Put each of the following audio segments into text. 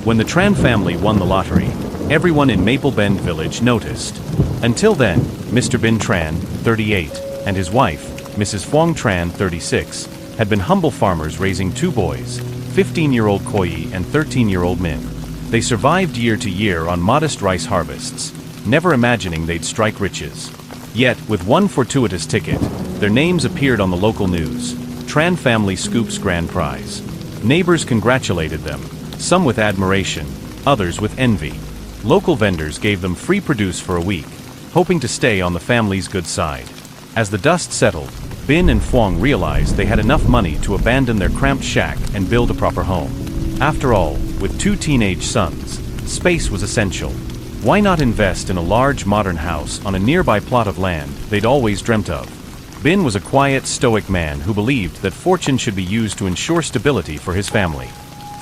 When the Tran family won the lottery, everyone in Maple Bend Village noticed. Until then, Mr. Binh Tran, 38, and his wife, Mrs. Phuong Tran, 36, had been humble farmers raising two boys, 15-year-old Khoi and 13-year-old Minh. They survived year to year on modest rice harvests, never imagining they'd strike riches. Yet, with one fortuitous ticket, their names appeared on the local news. Tran family scoops grand prize. Neighbors congratulated them, some with admiration, others with envy. Local vendors gave them free produce for a week, hoping to stay on the family's good side. As the dust settled, Binh and Phuong realized they had enough money to abandon their cramped shack and build a proper home. After all, with two teenage sons, space was essential. Why not invest in a large modern house on a nearby plot of land they'd always dreamt of? Binh was a quiet, stoic man who believed that fortune should be used to ensure stability for his family.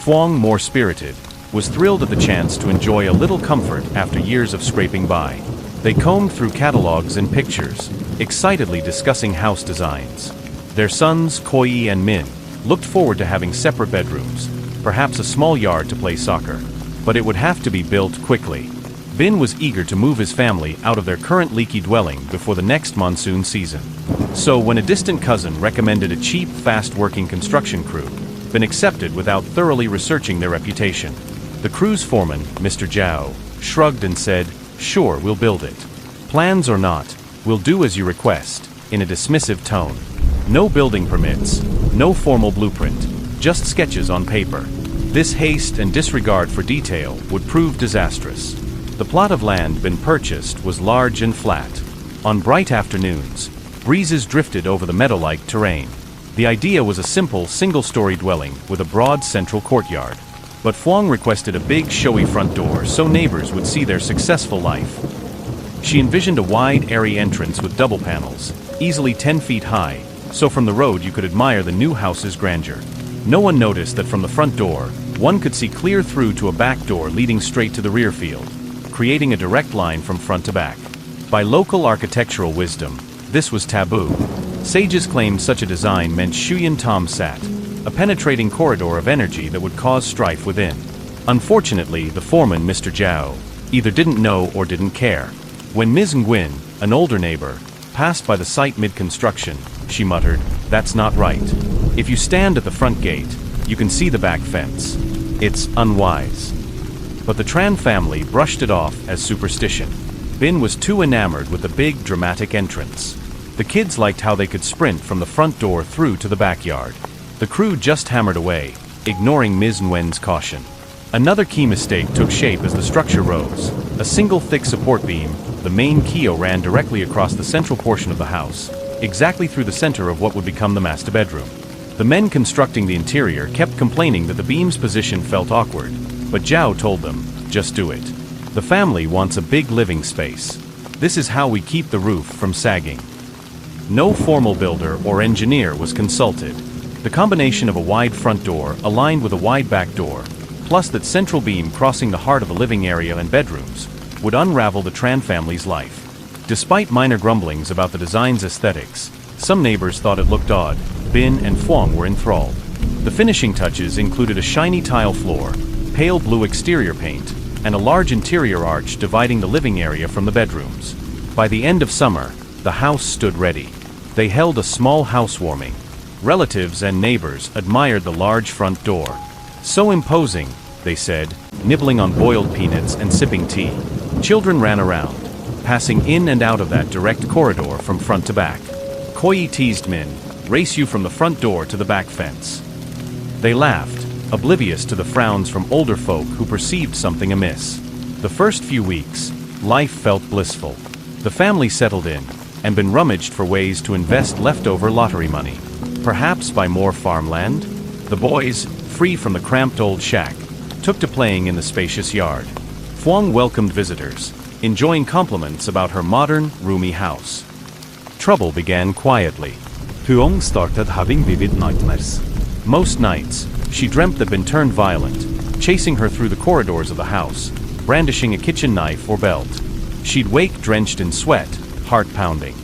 Phuong, more spirited, was thrilled at the chance to enjoy a little comfort after years of scraping by. They combed through catalogs and pictures, excitedly discussing house designs. Their sons, Khoi and Minh, looked forward to having separate bedrooms, perhaps a small yard to play soccer. But it would have to be built quickly. Binh was eager to move his family out of their current leaky dwelling before the next monsoon season. So when a distant cousin recommended a cheap, fast-working construction crew, Binh accepted without thoroughly researching their reputation. The crew's foreman, Mr. Zhao, shrugged and said, "Sure, we'll build it. Plans or not, we'll do as you request," in a dismissive tone. No building permits, no formal blueprint, just sketches on paper. This haste and disregard for detail would prove disastrous. The plot of land Binh purchased was large and flat. On bright afternoons, breezes drifted over the meadow-like terrain. The idea was a simple, single-story dwelling with a broad central courtyard. But Phuong requested a big, showy front door so neighbors would see their successful life. She envisioned a wide, airy entrance with double panels, easily 10 feet high, so from the road you could admire the new house's grandeur. No one noticed that from the front door, one could see clear through to a back door leading straight to the rear field, creating a direct line from front to back. By local architectural wisdom, this was taboo. Sages claimed such a design meant Shuyan Tom Sat, a penetrating corridor of energy that would cause strife within. Unfortunately, the foreman, Mr. Zhao, either didn't know or didn't care. When Ms. Nguyen, an older neighbor, passed by the site mid-construction, she muttered, "That's not right. If you stand at the front gate, you can see the back fence. It's unwise." But the Tran family brushed it off as superstition. Binh was too enamored with the big, dramatic entrance. The kids liked how they could sprint from the front door through to the backyard. The crew just hammered away, ignoring Ms. Nguyen's caution. Another key mistake took shape as the structure rose. A single thick support beam, the main keo, ran directly across the central portion of the house, exactly through the center of what would become the master bedroom. The men constructing the interior kept complaining that the beam's position felt awkward, but Zhao told them, "Just do it. The family wants a big living space. This is how we keep the roof from sagging." No formal builder or engineer was consulted. The combination of a wide front door aligned with a wide back door, plus that central beam crossing the heart of a living area and bedrooms, would unravel the Tran family's life. Despite minor grumblings about the design's aesthetics, some neighbors thought it looked odd. Binh and Phuong were enthralled. The finishing touches included a shiny tile floor, pale blue exterior paint, and a large interior arch dividing the living area from the bedrooms. By the end of summer, the house stood ready. They held a small housewarming. Relatives and neighbors admired the large front door. "So imposing," they said, nibbling on boiled peanuts and sipping tea. Children ran around, passing in and out of that direct corridor from front to back. Khoi teased Minh, "Race you from the front door to the back fence." They laughed, oblivious to the frowns from older folk who perceived something amiss. The first few weeks, life felt blissful. The family settled in, and Binh rummaged for ways to invest leftover lottery money. Perhaps buy more farmland? The boys, free from the cramped old shack, took to playing in the spacious yard. Phuong welcomed visitors, enjoying compliments about her modern, roomy house. Trouble began quietly. Phuong started having vivid nightmares. Most nights, she dreamt that Binh turned violent, chasing her through the corridors of the house, brandishing a kitchen knife or belt. She'd wake drenched in sweat, heart pounding.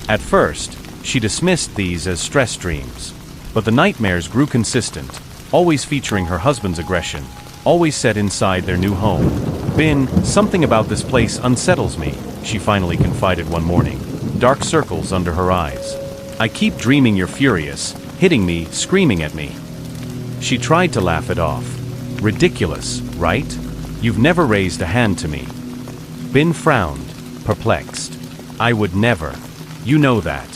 At first, she dismissed these as stress dreams. But the nightmares grew consistent, always featuring her husband's aggression. always set inside their new home. Binh, something about this place unsettles me, she finally confided one morning. Dark circles under her eyes. I keep dreaming you're furious, hitting me, screaming at me. She tried to laugh it off. Ridiculous, right? You've never raised a hand to me. Binh frowned, perplexed. I would never. You know that.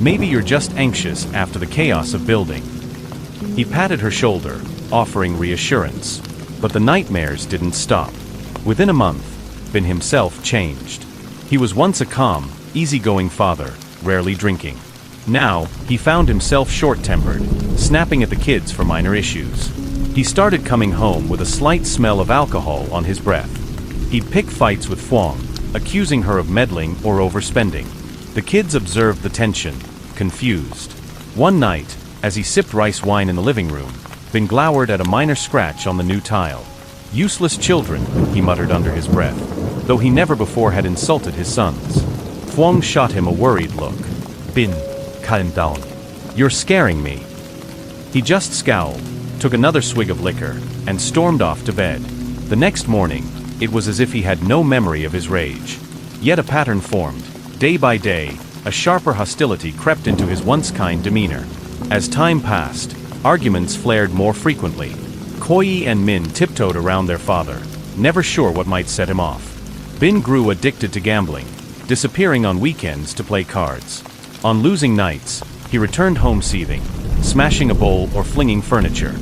Maybe you're just anxious after the chaos of building. He patted her shoulder, offering reassurance. But the nightmares didn't stop. Within a month, Binh himself changed. He was once a calm, easygoing father, rarely drinking. Now, he found himself short-tempered, snapping at the kids for minor issues. He started coming home with a slight smell of alcohol on his breath. He'd pick fights with Phuong, accusing her of meddling or overspending. The kids observed the tension, confused. One night, as he sipped rice wine in the living room, Binh glowered at a minor scratch on the new tile. Useless children, he muttered under his breath, though he never before had insulted his sons. Phuong shot him a worried look. Binh, calm down. You're scaring me. He just scowled, took another swig of liquor, and stormed off to bed. The next morning, it was as if he had no memory of his rage. Yet a pattern formed. Day by day, a sharper hostility crept into his once kind demeanor. As time passed, arguments flared more frequently. Khoi and Minh tiptoed around their father, never sure what might set him off. Binh grew addicted to gambling, disappearing on weekends to play cards. On losing nights, he returned home seething, smashing a bowl or flinging furniture.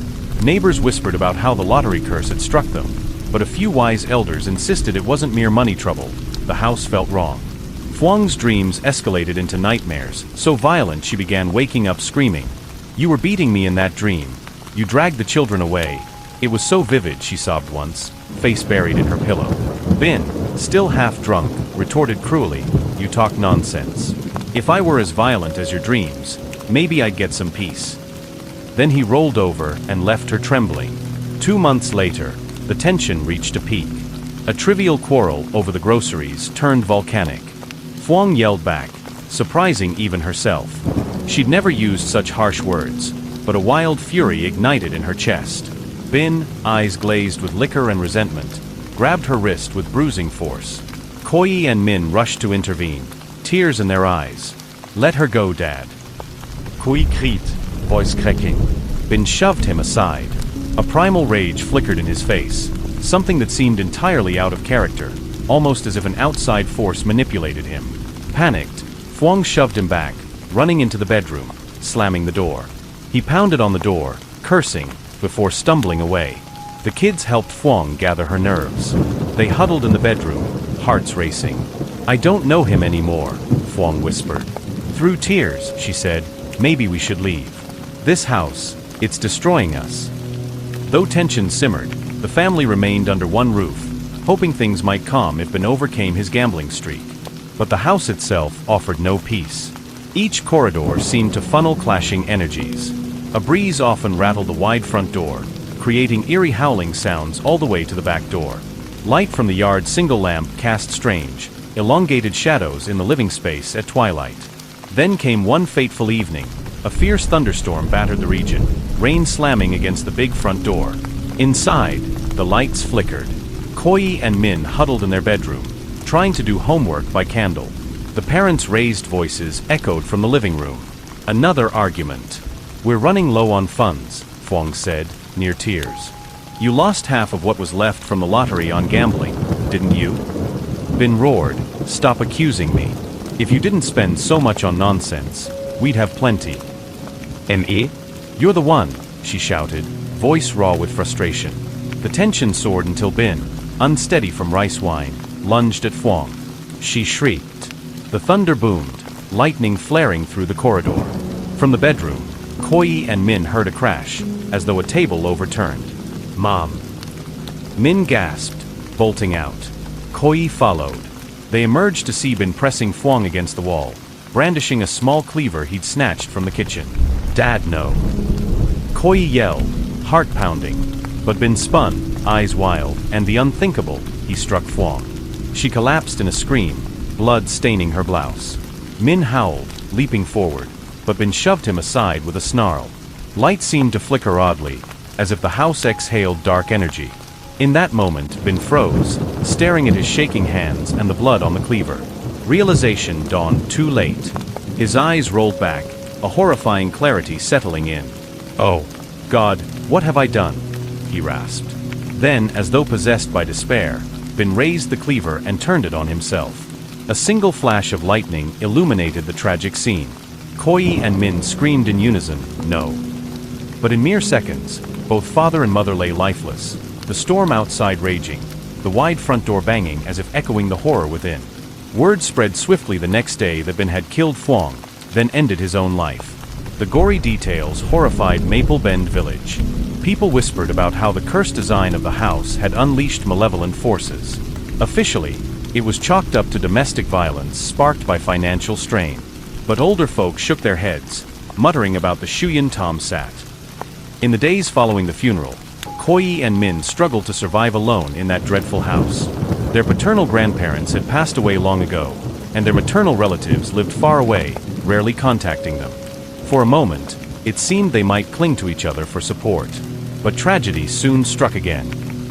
Neighbors whispered about how the lottery curse had struck them, but a few wise elders insisted it wasn't mere money trouble. The house felt wrong. Phuong's dreams escalated into nightmares, so violent she began waking up screaming. You were beating me in that dream. You dragged the children away. It was so vivid, she sobbed once, face buried in her pillow. Binh, still half drunk, retorted cruelly, you talk nonsense. If I were as violent as your dreams, maybe I'd get some peace. Then he rolled over and left her trembling. 2 months later, the tension reached a peak. A trivial quarrel over the groceries turned volcanic. Phuong yelled back, surprising even herself. She'd never used such harsh words, but a wild fury ignited in her chest. Binh, eyes glazed with liquor and resentment, grabbed her wrist with bruising force. Khoi and Minh rushed to intervene, tears in their eyes. Let her go, Dad. Khoi cried, voice cracking. Binh shoved him aside. A primal rage flickered in his face, something that seemed entirely out of character, almost as if an outside force manipulated him. Panicked, Phuong shoved him back, running into the bedroom, slamming the door. He pounded on the door, cursing, before stumbling away. The kids helped Phuong gather her nerves. They huddled in the bedroom, hearts racing. I don't know him anymore, Phuong whispered. Through tears, she said, maybe we should leave. This house, it's destroying us. Though tension simmered, the family remained under one roof, hoping things might calm if Binh overcame his gambling streak. But the house itself offered no peace. Each corridor seemed to funnel clashing energies. A breeze often rattled the wide front door, creating eerie howling sounds all the way to the back door. Light from the yard's single lamp cast strange, elongated shadows in the living space at twilight. Then came one fateful evening. A fierce thunderstorm battered the region, rain slamming against the big front door. Inside, the lights flickered. Khoi and Minh huddled in their bedroom, trying to do homework by candle. The parents' raised voices echoed from the living room. Another argument. We're running low on funds, Phuong said, near tears. You lost half of what was left from the lottery on gambling, didn't you? Binh roared, stop accusing me. If you didn't spend so much on nonsense, we'd have plenty. M.E.? You're the one, she shouted, voice raw with frustration. The tension soared until Binh, unsteady from rice wine, lunged at Phuong. She shrieked. The thunder boomed, lightning flaring through the corridor. From the bedroom, Khoi and Minh heard a crash, as though a table overturned. Mom. Minh gasped, bolting out. Khoi followed. They emerged to see Binh pressing Phuong against the wall, brandishing a small cleaver he'd snatched from the kitchen. Dad, no. Khoi yelled, heart pounding, but Binh spun, eyes wild, and the unthinkable, he struck Phuong. She collapsed in a scream, blood staining her blouse. Minh howled, leaping forward, but Binh shoved him aside with a snarl. Light seemed to flicker oddly, as if the house exhaled dark energy. In that moment, Binh froze, staring at his shaking hands and the blood on the cleaver. Realization dawned too late. His eyes rolled back, a horrifying clarity settling in. "Oh, God, what have I done?" he rasped. Then, as though possessed by despair, Binh raised the cleaver and turned it on himself. A single flash of lightning illuminated the tragic scene. Khoi and Minh screamed in unison, "No." But in mere seconds, both father and mother lay lifeless, the storm outside raging, the wide front door banging as if echoing the horror within. Word spread swiftly the next day that Binh had killed Phuong, then ended his own life. The gory details horrified Maple Bend village. People whispered about how the cursed design of the house had unleashed malevolent forces. Officially, it was chalked up to domestic violence sparked by financial strain. But older folk shook their heads, muttering about the Shuyan Tom Sat. In the days following the funeral, Khoi and Minh struggled to survive alone in that dreadful house. Their paternal grandparents had passed away long ago, and their maternal relatives lived far away, rarely contacting them. For a moment, it seemed they might cling to each other for support. But tragedy soon struck again.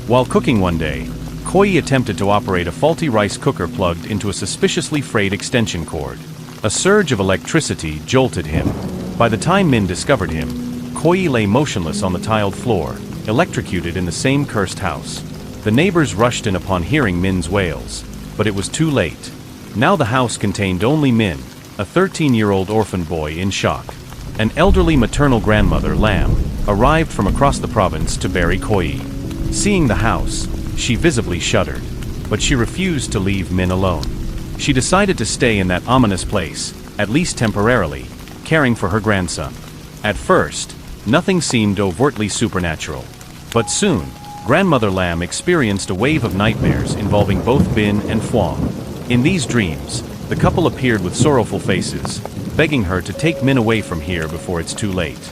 While cooking one day, Khoi attempted to operate a faulty rice cooker plugged into a suspiciously frayed extension cord. A surge of electricity jolted him. By the time Minh discovered him, Khoi lay motionless on the tiled floor, electrocuted in the same cursed house. The neighbors rushed in upon hearing Minh's wails, but it was too late. Now the house contained only Minh, a 13-year-old orphan boy in shock. An elderly maternal grandmother, Lam, arrived from across the province to bury Khoi. Seeing the house, she visibly shuddered, but she refused to leave Minh alone. She decided to stay in that ominous place, at least temporarily, caring for her grandson. At first, nothing seemed overtly supernatural. But soon, Grandmother Lam experienced a wave of nightmares involving both Binh and Phuong. In these dreams, the couple appeared with sorrowful faces, begging her to take Minh away from here before it's too late.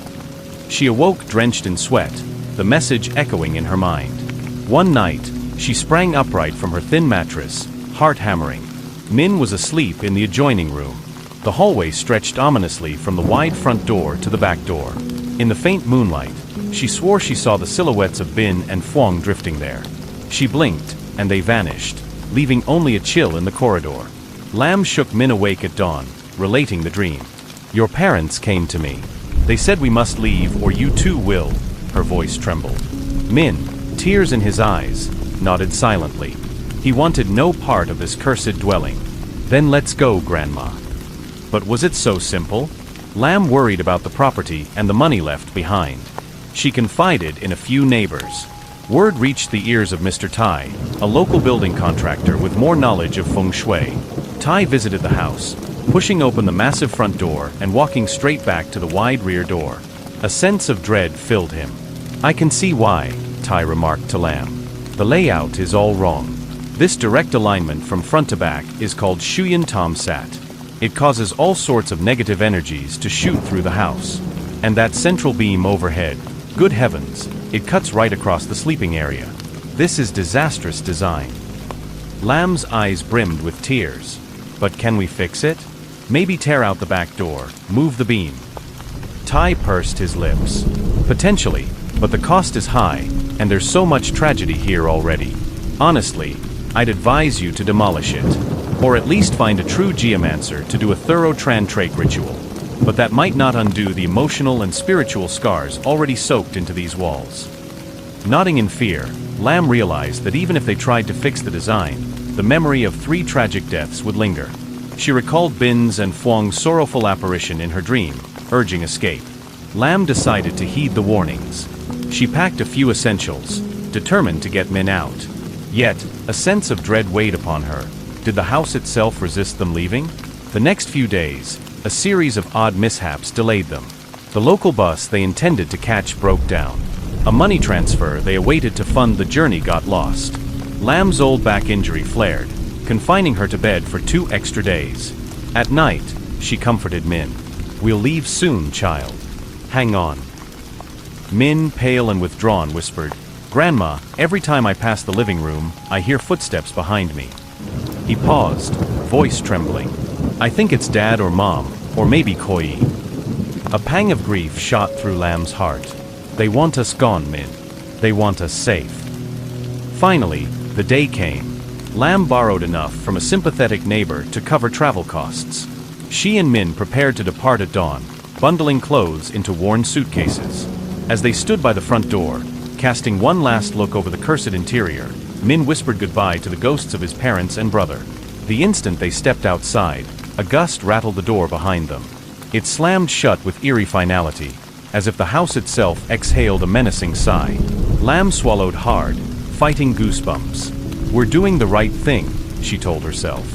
She awoke drenched in sweat, the message echoing in her mind. One night, she sprang upright from her thin mattress, heart hammering. Minh was asleep in the adjoining room. The hallway stretched ominously from the wide front door to the back door. In the faint moonlight, she swore she saw the silhouettes of Binh and Phuong drifting there. She blinked, and they vanished, leaving only a chill in the corridor. Lam shook Minh awake at dawn, relating the dream. "Your parents came to me. They said we must leave or you too will." Her voice trembled. Minh, tears in his eyes, nodded silently. He wanted no part of this cursed dwelling. "Then let's go, Grandma." But was it so simple? Lam worried about the property and the money left behind. She confided in a few neighbors. Word reached the ears of Mr. Tai, a local building contractor with more knowledge of feng shui. Tai visited the house, pushing open the massive front door and walking straight back to the wide rear door. A sense of dread filled him. "I can see why," Tai remarked to Lam. "The layout is all wrong. This direct alignment from front to back is called Shuyan Tom Sat. It causes all sorts of negative energies to shoot through the house. And that central beam overhead, good heavens, it cuts right across the sleeping area. This is disastrous design." Lam's eyes brimmed with tears. "But can we fix it? Maybe tear out the back door, move the beam." Tai pursed his lips. "Potentially, but the cost is high, and there's so much tragedy here already. Honestly, I'd advise you to demolish it. Or at least find a true geomancer to do a thorough Tran-Trake ritual. But that might not undo the emotional and spiritual scars already soaked into these walls." Nodding in fear, Lam realized that even if they tried to fix the design, the memory of 3 tragic deaths would linger. She recalled Binh's and Phuong's sorrowful apparition in her dream, urging escape. Lam decided to heed the warnings. She packed a few essentials, determined to get Minh out. Yet, a sense of dread weighed upon her. Did the house itself resist them leaving? The next few days, a series of odd mishaps delayed them. The local bus they intended to catch broke down. A money transfer they awaited to fund the journey got lost. Lam's old back injury flared, confining her to bed for 2 extra days. At night, she comforted Minh. "We'll leave soon, child. Hang on." Minh, pale and withdrawn, whispered, "Grandma, every time I pass the living room, I hear footsteps behind me." He paused, voice trembling. "I think it's Dad or Mom, or maybe Khoi." A pang of grief shot through Lam's heart. "They want us gone, Minh. They want us safe." Finally, the day came. Lam borrowed enough from a sympathetic neighbor to cover travel costs. She and Minh prepared to depart at dawn, bundling clothes into worn suitcases. As they stood by the front door, casting one last look over the cursed interior, Minh whispered goodbye to the ghosts of his parents and brother. The instant they stepped outside, a gust rattled the door behind them. It slammed shut with eerie finality, as if the house itself exhaled a menacing sigh. Lam swallowed hard, fighting goosebumps. "We're doing the right thing," she told herself.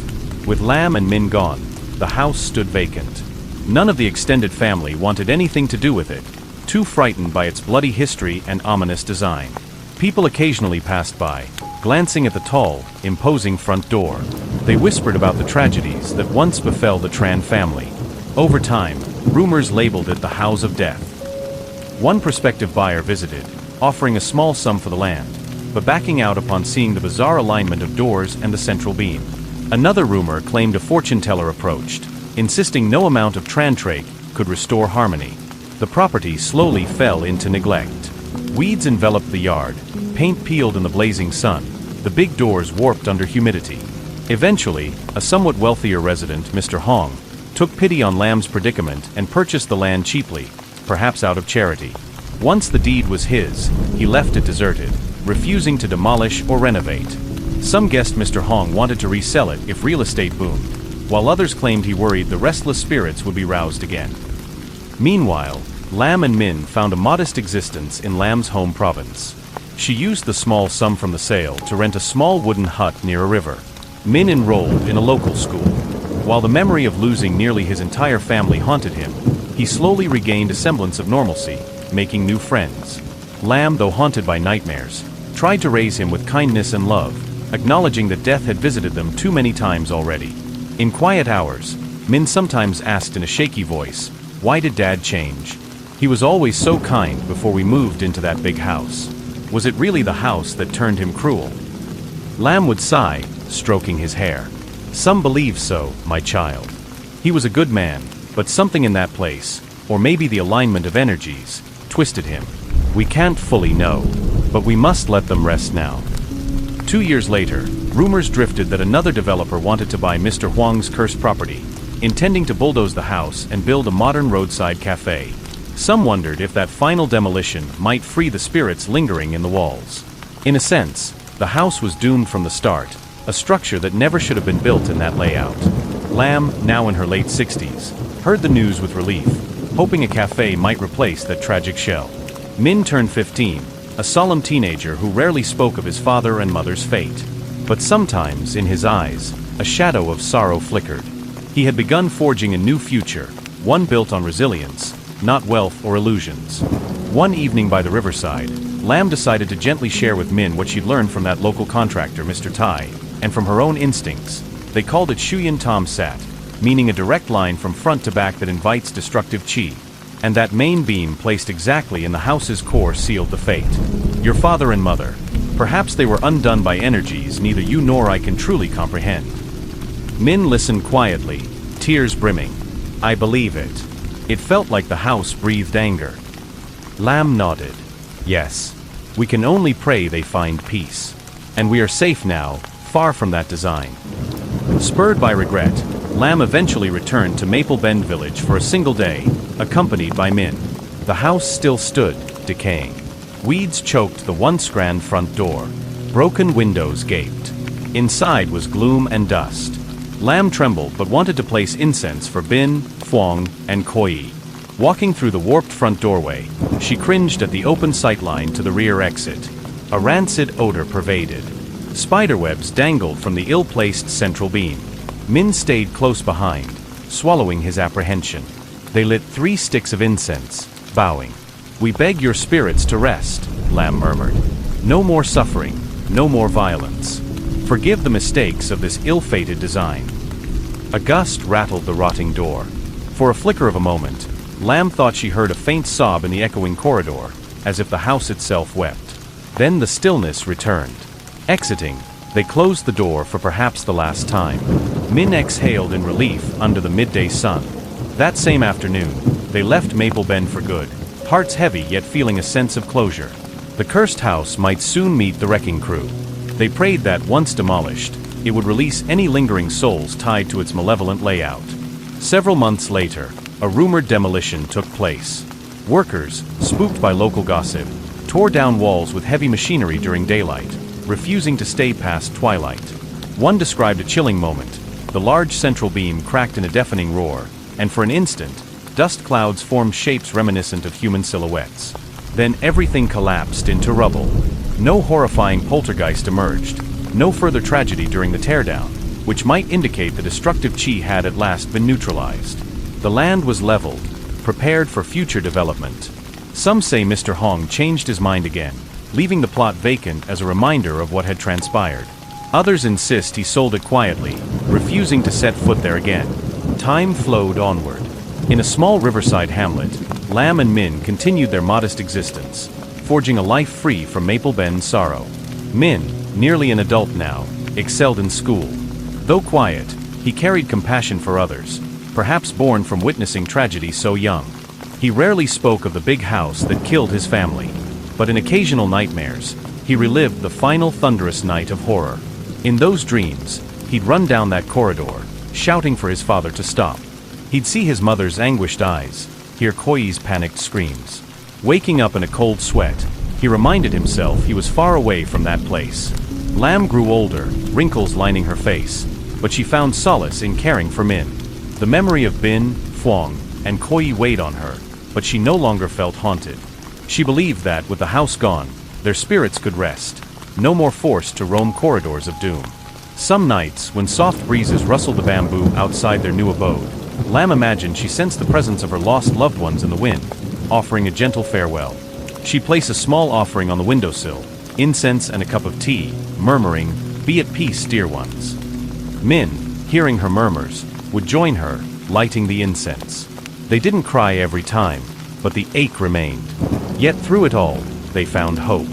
With Lam and Minh gone, the house stood vacant. None of the extended family wanted anything to do with it, too frightened by its bloody history and ominous design. People occasionally passed by, glancing at the tall, imposing front door. They whispered about the tragedies that once befell the Tran family. Over time, rumors labeled it the House of Death. One prospective buyer visited, offering a small sum for the land, but backing out upon seeing the bizarre alignment of doors and the central beam. Another rumor claimed a fortune teller approached, insisting no amount of Trantrake could restore harmony. The property slowly fell into neglect. Weeds enveloped the yard, paint peeled in the blazing sun, the big doors warped under humidity. Eventually, a somewhat wealthier resident, Mr. Hong, took pity on Lam's predicament and purchased the land cheaply, perhaps out of charity. Once the deed was his, he left it deserted, refusing to demolish or renovate. Some guessed Mr. Hong wanted to resell it if real estate boomed, while others claimed he worried the restless spirits would be roused again. Meanwhile, Lam and Minh found a modest existence in Lam's home province. She used the small sum from the sale to rent a small wooden hut near a river. Minh enrolled in a local school. While the memory of losing nearly his entire family haunted him, he slowly regained a semblance of normalcy, making new friends. Lam, though haunted by nightmares, tried to raise him with kindness and love, acknowledging that death had visited them too many times already. In quiet hours, Minh sometimes asked in a shaky voice, "Why did Dad change? He was always so kind before we moved into that big house. Was it really the house that turned him cruel?" Lam would sigh, stroking his hair. "Some believe so, my child. He was a good man, but something in that place, or maybe the alignment of energies, twisted him. We can't fully know, but we must let them rest now." 2 years later, rumors drifted that another developer wanted to buy Mr. Huang's cursed property, intending to bulldoze the house and build a modern roadside cafe. Some wondered if that final demolition might free the spirits lingering in the walls. In a sense, the house was doomed from the start, a structure that never should have been built in that layout. Lam, now in her late 60s, heard the news with relief, hoping a cafe might replace that tragic shell. Minh turned 15, a solemn teenager who rarely spoke of his father and mother's fate. But sometimes, in his eyes, a shadow of sorrow flickered. He had begun forging a new future, one built on resilience, not wealth or illusions. One evening by the riverside, Lam decided to gently share with Minh what she'd learned from that local contractor, Mr. Tai, and from her own instincts. They called it Shuyan Tom Sat, meaning a direct line from front to back that invites destructive chi. And that main beam placed exactly in the house's core sealed the fate. Your father and mother. Perhaps they were undone by energies neither you nor I can truly comprehend. Minh listened quietly, tears brimming. I believe it. It felt like the house breathed anger. Lam nodded. Yes. We can only pray they find peace. And we are safe now, far from that design. Spurred by regret, Lam eventually returned to Maple Bend Village for a single day, accompanied by Minh. The house still stood, decaying. Weeds choked the once grand front door. Broken windows gaped. Inside was gloom and dust. Lam trembled but wanted to place incense for Binh, Phuong, and Khoi. Walking through the warped front doorway, she cringed at the open sightline to the rear exit. A rancid odor pervaded. Spiderwebs dangled from the ill-placed central beam. Minh stayed close behind, swallowing his apprehension. They lit 3 sticks of incense, bowing. We beg your spirits to rest, Lam murmured. No more suffering, no more violence. Forgive the mistakes of this ill-fated design. A gust rattled the rotting door. For a flicker of a moment, Lam thought she heard a faint sob in the echoing corridor, as if the house itself wept. Then the stillness returned. Exiting, they closed the door for perhaps the last time. Minh exhaled in relief under the midday sun. That same afternoon, they left Maple Bend for good, hearts heavy yet feeling a sense of closure. The cursed house might soon meet the wrecking crew. They prayed that, once demolished, it would release any lingering souls tied to its malevolent layout. Several months later, a rumored demolition took place. Workers, spooked by local gossip, tore down walls with heavy machinery during daylight, refusing to stay past twilight. One described a chilling moment. The large central beam cracked in a deafening roar, and for an instant, dust clouds formed shapes reminiscent of human silhouettes. Then everything collapsed into rubble. No horrifying poltergeist emerged, no further tragedy during the teardown, which might indicate the destructive chi had at last been neutralized. The land was leveled, prepared for future development. Some say Mr. Hong changed his mind again, leaving the plot vacant as a reminder of what had transpired. Others insist he sold it quietly, refusing to set foot there again. Time flowed onward. In a small riverside hamlet, Lam and Minh continued their modest existence, forging a life free from Maple Bend's sorrow. Minh, nearly an adult now, excelled in school. Though quiet, he carried compassion for others, perhaps born from witnessing tragedy so young. He rarely spoke of the big house that killed his family, but in occasional nightmares, he relived the final thunderous night of horror. In those dreams, he'd run down that corridor, shouting for his father to stop. He'd see his mother's anguished eyes, hear Khoi's panicked screams. Waking up in a cold sweat, he reminded himself he was far away from that place. Lam grew older, wrinkles lining her face, but she found solace in caring for Minh. The memory of Binh, Phuong, and Khoi weighed on her, but she no longer felt haunted. She believed that, with the house gone, their spirits could rest, no more forced to roam corridors of doom. Some nights, when soft breezes rustled the bamboo outside their new abode, Lam imagined she sensed the presence of her lost loved ones in the wind, offering a gentle farewell. She'd place a small offering on the windowsill, incense and a cup of tea, murmuring, "Be at peace, dear ones." Minh, hearing her murmurs, would join her, lighting the incense. They didn't cry every time, but the ache remained. Yet through it all, they found hope.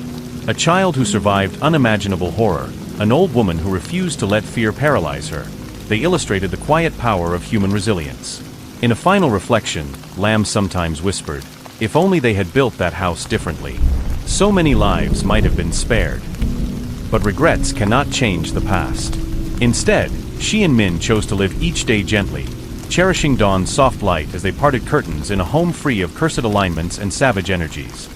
A child who survived unimaginable horror, an old woman who refused to let fear paralyze her. They illustrated the quiet power of human resilience. In a final reflection, Lam sometimes whispered, if only they had built that house differently. So many lives might have been spared. But regrets cannot change the past. Instead, she and Minh chose to live each day gently, cherishing dawn's soft light as they parted curtains in a home free of cursed alignments and savage energies.